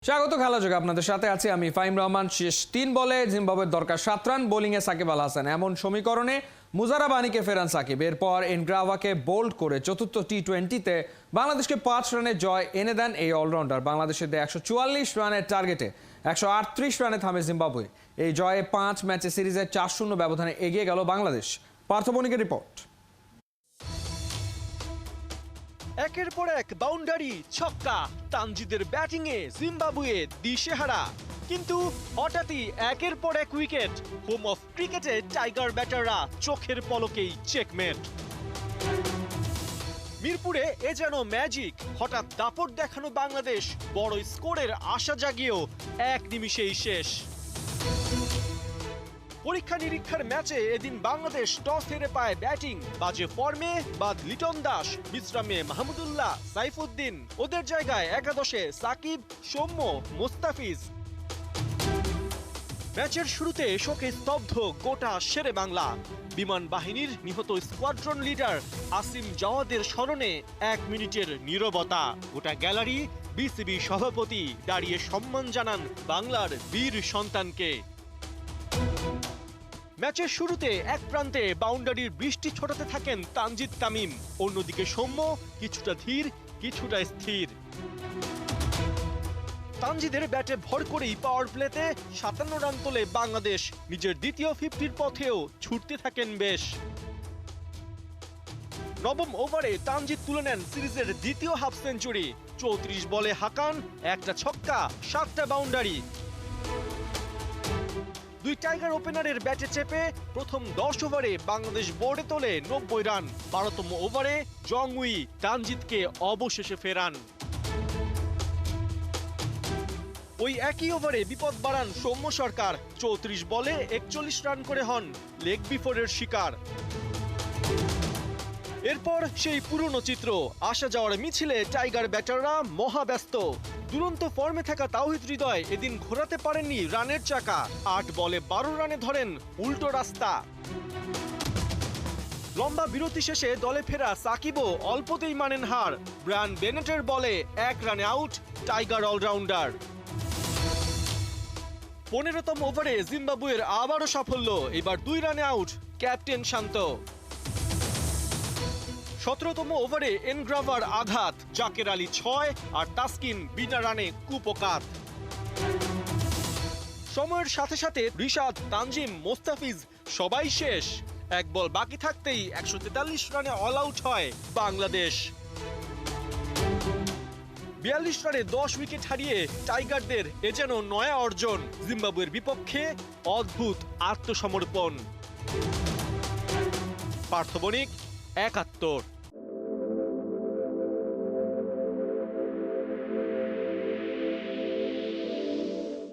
স্বাগত খেলা যোগে আপনাদের সাথে আছি আমি ফাহিম রহমান। শেষ 3 বলে জিম্বাবুয়ের দরকার 7 রান, বোলিংয়ে সাকিব আল হাসান। এমন সমীকরণে মুজারাবানিকে ফেরান সাকিব। এরপর এনগ্রাভাকে বোল্ড করে চতুর্থ টি20তে বাংলাদেশকে 5 রানে জয় এনে দেন এই অলরাউন্ডার। বাংলাদেশের 144 রানের টার্গেটে 138 রানে থামে জিম্বাবুয়ে। এই জয়ে 5 ম্যাচে সিরিজে 4-0 ব্যবধানে এগিয়ে গেল বাংলাদেশ। পার্থ বণিকের রিপোর্ট। একের পর এক বাউন্ডারি, ছক্কা, তানজিদের ব্যাটিংয়ে জিম্বাবুয়ে দিশেহারা। কিন্তু হঠাৎই একের পর এক উইকেট। হোম অফ ক্রিকেটে টাইগার ব্যাটাররা চোখের পলকেই চেকমেট। মিরপুরে এ যেন ম্যাজিক। হঠাৎ দাপট দেখানো বাংলাদেশ বড় স্কোরের আশা জাগিয়েও এক নিমিষেই শেষ। পরীক্ষা নিরীক্ষার ম্যাচে এদিন বাংলাদেশ টস হেরে পায় ব্যাটিং। বাজে ফর্মে বাদ লিটন দাস, বিশ্রামে মাহমুদুল্লাহ, সাইফুদ্দিন। ওদের জায়গায় একাদশে সাকিব, সৌম্য, মোস্তাফিজ। ম্যাচের শুরুতে শোকে স্তব্ধ গোটা শেরে বাংলা। বিমান বাহিনীর নিহত স্কোয়াড্রন লিডার আসিম জাওয়াদের স্মরণে 1 মিনিটের নীরবতা। গোটা গ্যালারি, বিসিবি সভাপতি দাঁড়িয়ে সম্মান জানান বাংলার বীর সন্তানকে। ম্যাচের শুরুতে এক প্রান্তে বাউন্ডারির বৃষ্টি ছোটাতে থাকেন তানজিদ তামিম, অন্যদিকে সৌম্য কিছুটা ধীর কিছুটা স্থির। তানজিদের ব্যাটে ভর করেই পাওয়ার প্লেতে 57 রান তোলে বাংলাদেশ। নিজের দ্বিতীয় 50-র পথেও ছুটতে থাকেন বেশ। নবম ওভারে তানজিদ তুলে নেন সিরিজের দ্বিতীয় হাফ সেঞ্চুরি। 34 বলে হাকান, একটা ছক্কা, 7টা বাউন্ডারি। দুই টাইগার ওপেনারের ব্যাটে চেপে প্রথম 10 ওভারে বাংলাদেশ বোর্ডে তোলে 90 রান। 12তম ওভারে জংউই তানজিদকে অবশেষে ফেরান। ওই একই ওভারে বিপদ বাড়ান সৌম্য সরকার। 34 বলে 41 রান করে হন লেগ বিফোরের শিকার। এরপর সেই পুরনো চিত্র, আসা যাওয়ার মিছিলে টাইগার ব্যাটাররা মহাব্যস্ত। দুরন্ত ফর্মে থাকা তাওহিদ হৃদয় এদিন ঘোরাতে পারেননি রানের চাকা। 8 বলে 12 রানে ধরেন উল্টো রাস্তা। লম্বা বিরতি শেষে দলে ফেরা সাকিবও অল্পতেই মানেন হার। ব্রায়ান বেনেটের বলে 1 রানে আউট টাইগার অলরাউন্ডার। 15তম ওভারে জিম্বাবুয়ের আবারও সাফল্য। এবার 2 রানে আউট ক্যাপ্টেন শান্ত। 17তম ওভারে এনগ্রাভার আঘাত, জাকের আলী 6 আর তাসকিন বিনা রানে কুপকাত। সময়ের সাথে সাথে রিশাদ, তানজিম, মোস্তাফিজ সবাই শেষ। 1 বল বাকি থাকতেই 143 রানে অল আউট হয় বাংলাদেশ। 42 রানে 10 উইকেট হারিয়ে টাইগারদের এ যেন নয়া অর্জন। জিম্বাবুয়ের বিপক্ষে অদ্ভুত আত্মসমর্পণ। পার্থ বণিক, 71।